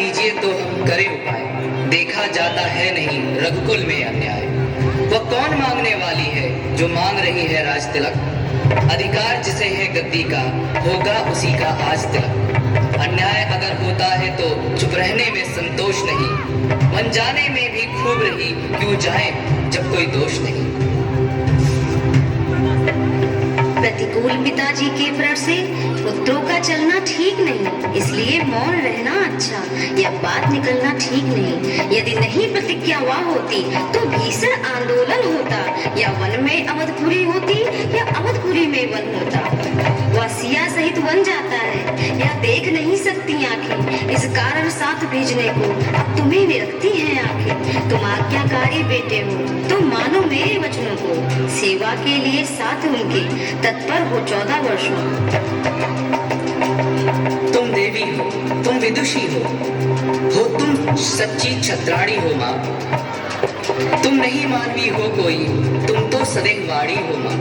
कीजिए तो हम करें उपाय। देखा जाता है नहीं रघुकुल में अन्याय। वह कौन मांगने वाली है जो मांग रही है राज तिलक। अधिकार जिसे है गद्दी का होगा उसी का आज तिलक। अन्याय अगर होता है तो चुप रहने में संतोष नहीं। मन जाने में भी खूब रही क्यों जाए जब कोई दोष नहीं। प्रतिकूल पिताजी के प्रण से पुत्रों का चलना ठीक नहीं, इसलिए मौन रहना अच्छा। यह बात निकलना ठीक नहीं। यदि नहीं प्रतिज्ञा हुआ होती तो भीषण आंदोलन होता। या वन में अवधपुरी होती या अवधपुरी में वन होता। वह सिया सहित वन जाता है यह देख नहीं सकती आंखें। इस कारण साथ भेजने को अब तुम्हें विरक्ति है आंखें। तुम आज्ञाकारी बेटे हो तो मानो मेरे वचनों को। सेवा के लिए साथ उनके तत्पर हो 14 वर्षों। तुम देवी हो, तुम विदुषी हो तुम सच्ची छत्राणी हो माँ। तुम नहीं मानवी हो कोई, तुम तो सदैव वाणी हो माँ।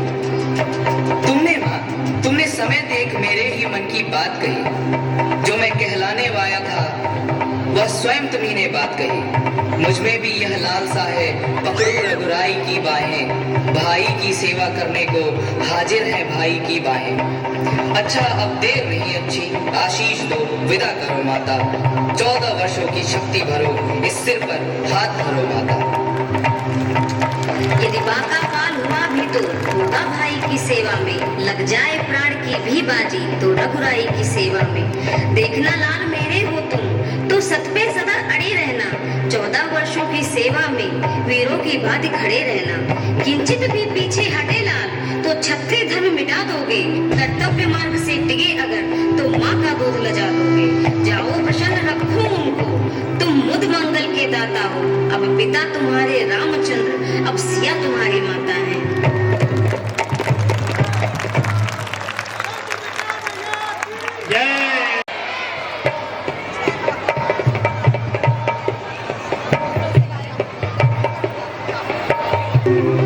तुमने समय देख मेरे ही मन की बात कही। जो मैं कहलाने वाया था वह स्वयं तुम्ही ने बात कही। मुझ में भी यह लालसा है पकड़ो रघुराई की बाहें। भाई की सेवा करने को हाजिर है भाई की बाहें। अच्छा अब देर नहीं अच्छी, आशीष दो विदा करो माता। 14 वर्षों की शक्ति भरो इस सिर पर हाथ धरो माता। यदि बाका काल हुआ भी तो होगा भाई की सेवा में। लग जाए प्राण की भी बाजी तो रघुराई की सेवा में। देखना लाल मेरे हो तुम तो सत पे सदा अड़े रहना। 14 वर्षों की सेवा में वीरों की भांति खड़े रहना। किंचित भी पीछे हटे लाल तो क्षत्रिय धर्म मिटा दोगे। कर्तव्य मार्ग से टिके अगर तो माँ का दूध लजा दोगे। जाओ प्रसन्न रखो उनको तुम मुद मंगल के दाता हो। अब पिता तुम्हारे रामचंद्र अब सिया तुम्हारी माता है।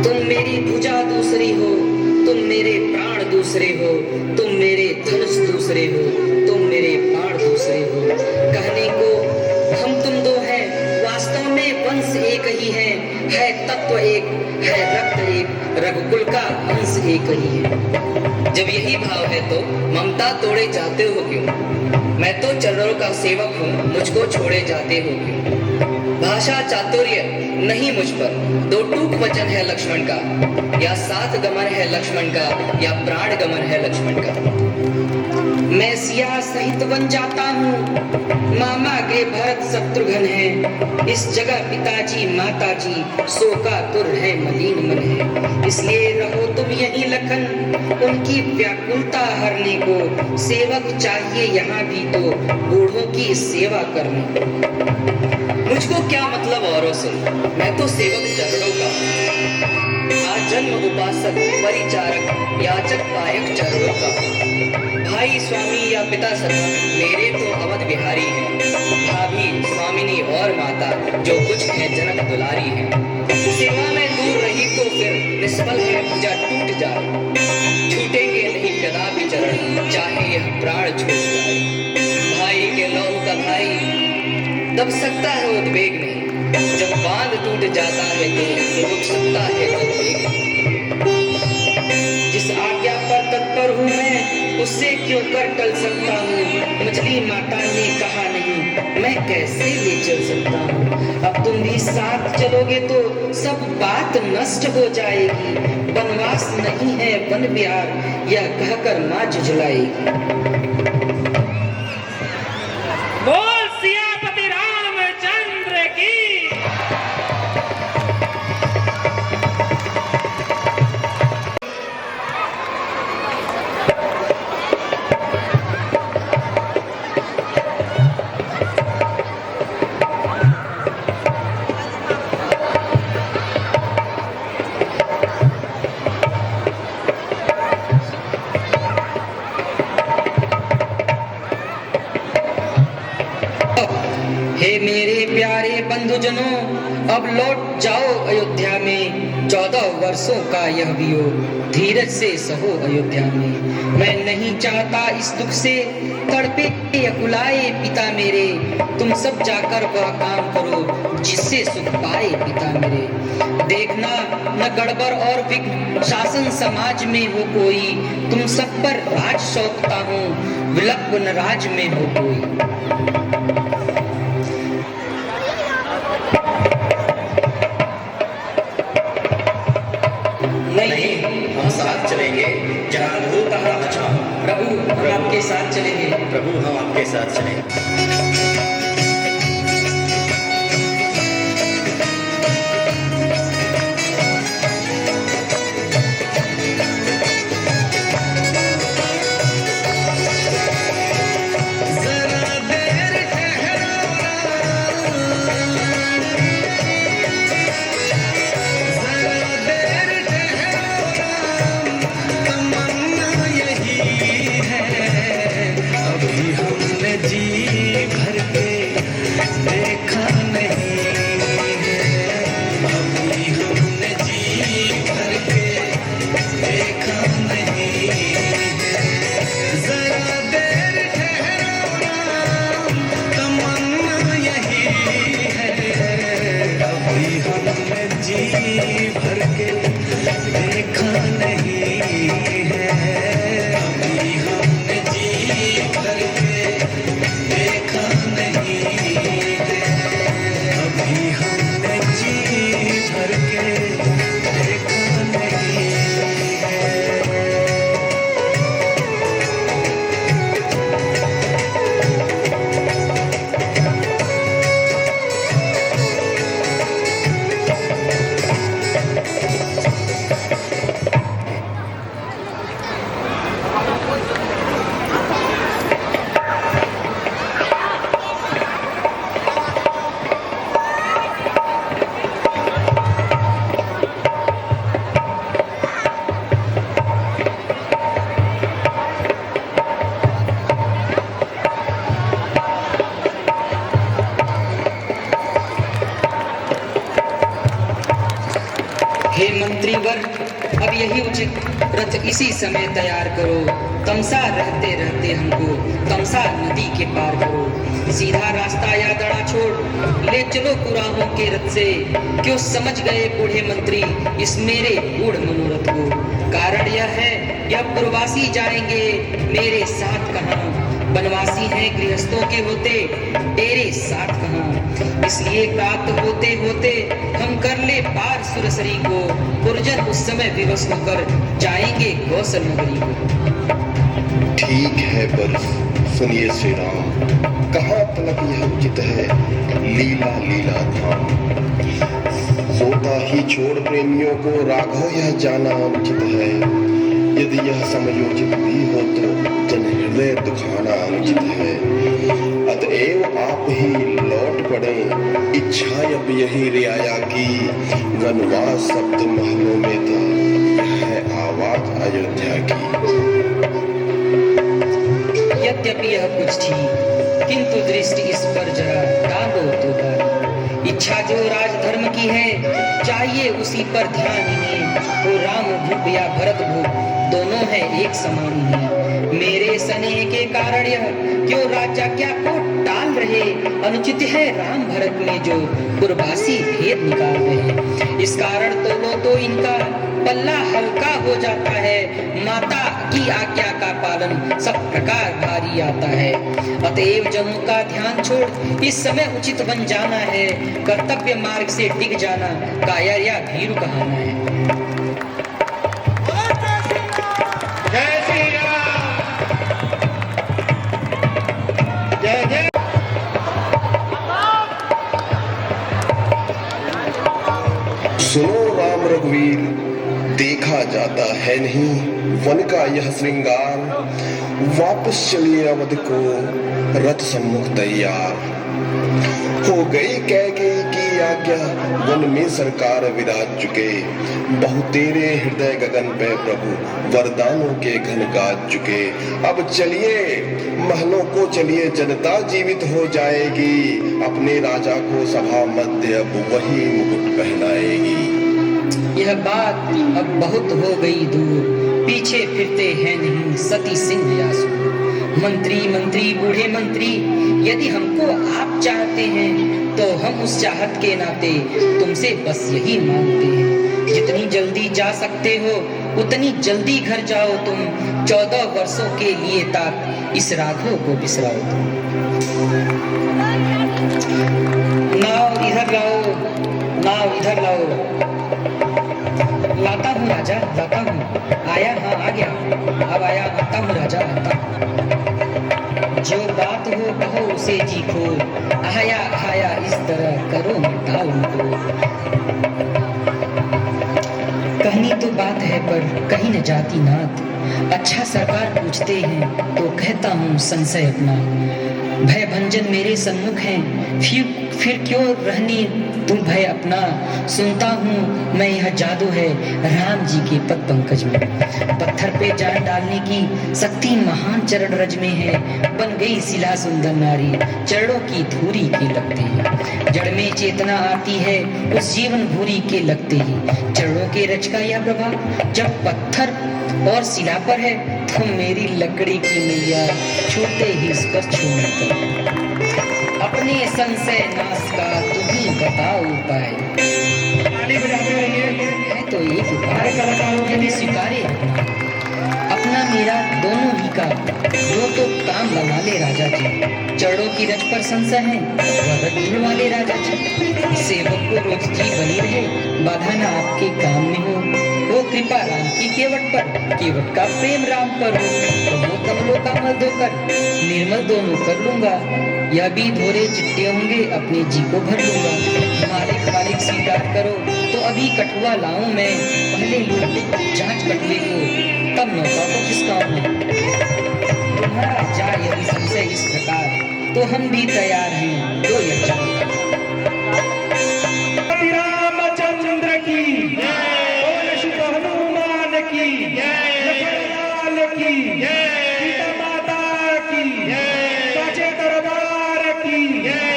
तुम मेरी भुजा दूसरी हो, तुम मेरे प्राण दूसरे हो। तुम मेरे धनुष दूसरे हो, तुम मेरे बाण दूसरे हो। कहने को हम तुम दो हैं, वास्तव में वंश एक ही है तत्व एक, है रक्त एक, रघुकुल का अंश एक ही है। जब यही भाव है तो ममता तोड़े जाते हो क्यों। मैं तो चरणों का सेवक हूँ, मुझको छोड़े जाते हो क्यों। भाषा चातुर्य नहीं मुझ पर, 2 टूक वचन है लक्ष्मण का। या 7 गमन है लक्ष्मण का या प्राण गमन है लक्ष्मण का। मैं सिया सहित बन जाता हूँ, मामा गे भरत शत्रुघ्न है। इस जगह पिताजी माताजी शोकातुर है मलिन मन है। इसलिए रहो तुम यहीं लखन उनकी व्याकुलता हरने को। सेवक चाहिए यहाँ भी तो बूढ़ों की सेवा करने को। मुझको क्या मतलब औरों से, मैं तो सेवक चरणों का। आजन्म उपासक परिचारक याचक पायक चरणों का। भाई स्वामी या पिता सदा मेरे तो अवध बिहारी है। भाभी स्वामिनी और माता जो कुछ है जनक दुलारी है। सेवा में दूर रही तो फिर निष्फल है पूजा टूट जाए। छूटेंगे नहीं कदापि चरण चाहे यह प्राण छूट जाए। भाई के लौह का भाई दब सकता है उद्वेग नहीं। जब बांध टूट जाता है तो रुक सकता है उद्वेग। जिस आज्ञा पर तत्पर हूँ मैं उससे क्यों कर टल सकता हूँ। मछली माता ने कहा नहीं मैं कैसे ले चल सकता हूँ। अब तुम भी साथ चलोगे तो सब बात नष्ट हो जाएगी। वनवास नहीं है वन विहार यह कहकर माँ झुझलाएगी। हे मेरे प्यारे बंधुजनों अब लौट जाओ अयोध्या में, 14 वर्षों का यह वियोग धीरज से सहो अयोध्या में। मैं नहीं चाहता इस दुख से तड़पे अकुलाए पिता मेरे, तुम सब जाकर वह काम करो जिससे सुख पाए पिता मेरे। देखना न गड़बड़ और विघ्न शासन समाज में हो कोई, तुम सब पर राज सौंपता हूँ विलंब न राज में हो कोई। नहीं, हम साथ चलेंगे जहाँ अद्भुत का राज हो। प्रभु हम आपके साथ चलेंगे। प्रभु हम आपके साथ चलेंगे। हे मंत्रीवर, अब यही उचित रथ इसी समय तैयार करो। तमसा रहते रहते हमको तमसा नदी के पार करो। सीधा रास्ता या दड़ा छोड़ ले चलो कुराहों के रथ से। क्यों समझ गए बूढ़े मंत्री इस मेरे गूढ़ मनोरथ को। कारण यह है यह पुरवासी जाएंगे मेरे साथ कहाँ। बनवासी हैं गृहस्थों के होते तेरे साथ कहाँ। इसलिए प्राप्त होते होते हम कर ले पार सुरसरी को। पुरजन उस समय विवश होकर जाएंगे कौशल नगरी को। ठीक है पर सुनिए श्री राम, कहाँ तलक यह उचित है लीला लीला धाम। सोता ही छोड़ प्रेमियों को राघव यह जाना उचित है। यदि यह समयोचित भी हो तो जन हृदय दुखाना उचित है। अतएव आप ही लौट पड़े, इच्छा अब यही रियाया की। वनवास सप्त महलों में था है आवाज अयोध्या की। यद्यपि यह कुछ थी किंतु दृष्टि इस पर जरा डालो तो बारी। इच्छा जो राजधर्म की है चाहिए उसी पर ध्यान ही। वो राम भूप या भरत भूप दोनों है एक समान ही। मेरे स्नेह के कारण यह क्यों राजाज्ञा को टाल रहे। अनुचित है राम भरत में जो पुरवासी भेद निकाल रहे। इस कारण तोलो तो इनका पल्ला हल्का हो जाता है। माता की आज्ञा का पालन सब प्रकार भारी आता है। अतएव जनों का ध्यान छोड़ इस समय उचित बन जाना है। कर्तव्य मार्ग से टिक जाना कायर या भीरू कहाना है। सुनो राम रघुवीर, देखा जाता है नहीं वन का यह श्रृंगार। वापस चलिए अवध को रथ सम्मुख तैयार। हो गई कैकेयी की आज्ञा वन में सरकार विराज चुके, बहु तेरे हृदय गगन पे प्रभु वरदानों के घन गाज चुके। अब चलिए महलों को चलिए, जनता जीवित हो जाएगी, अपने राजा को सभा मध्य अब वही मुकुट पहनाएगी। यह बात अब बहुत हो गई दूर, पीछे फिरते हैं नहीं सती सिंह यासू। मंत्री बूढ़े मंत्री, यदि हमको आप चाहते हैं तो हम उस चाहत के नाते तुमसे बस यही मांगते हैं, जितनी जल्दी जा सकते हो उतनी जल्दी घर जाओ तुम। 14 वर्षों के लिए तक इस राघव को बिसराओ तुम। नाव इधर लाओ, नाव इधर लाओ। लाता हूँ राजा, लाता हूँ। आया, हाँ आ गया, अब आया, आता हूँ राजा, आता हूँ। जो बात हो कहो उसे जी खोल, आया आया इस तरह करो मिटाओ उनको। कहनी तो बात है पर कहीं न जाती नात, अच्छा सरकार पूछते हैं तो कहता हूँ संशय अपना। भय भंजन मेरे सम्मुख हैं, फिर क्यों रहने तुम भय अपना। सुनता हूँ मैं यह जादू है राम जी के पद पंकज में, पत्थर पे जान डालने की शक्ति महान चरण रज में है। बन गई शिला सुंदर नारी, चरणों की धूरी के लगते ही, जड़ में चेतना आती है उस जीवन भूरी के लगते ही। चरणों के रच का यह प्रभाव जब पत्थर और शिला पर है, तो मेरी लकड़ी की नैया छूते ही इस पर छूना। अपने संशय नाश का तुम ही बताओ उपाय। है तो एक उपाय, यदि स्वीकारे अपना मेरा दोनों ही का, वो तो काम बना ले राजा जी। चरणों की रच पर संशय है, वह रच ढूंढवा ले राजा जी। सेवक को रोज जी बनी रहे, बाधा न आपके काम में हो। वो कृपा राम की केवट पर, केवट का प्रेम राम पर हो। तो वो कमलों का मल धोकर निर्मल दोनों कर लूंगा। यह भी धोरे चिट्टे होंगे, अपने जी को भर लूंगा। मालिक मालिक स्वीकार करो तो अभी कठुआ लाऊं मैं, पहले लूट जांच कटुए को, तब नौका को खिसकाऊं मैं। तुम्हारा जाए यदि संशय इस प्रकार, तो हम भी तैयार हैं दो यज्ञ। रामचंद्र की जय, शुभ हनुमान की जय, लखनलाल की जय, सीता माता की जय, साचे दरबार की जय।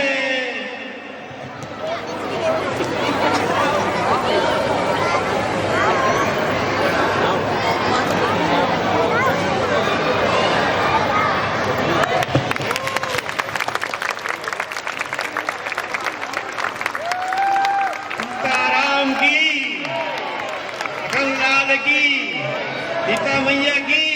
सीताराम की, लखनलाल की, सीता मैया की।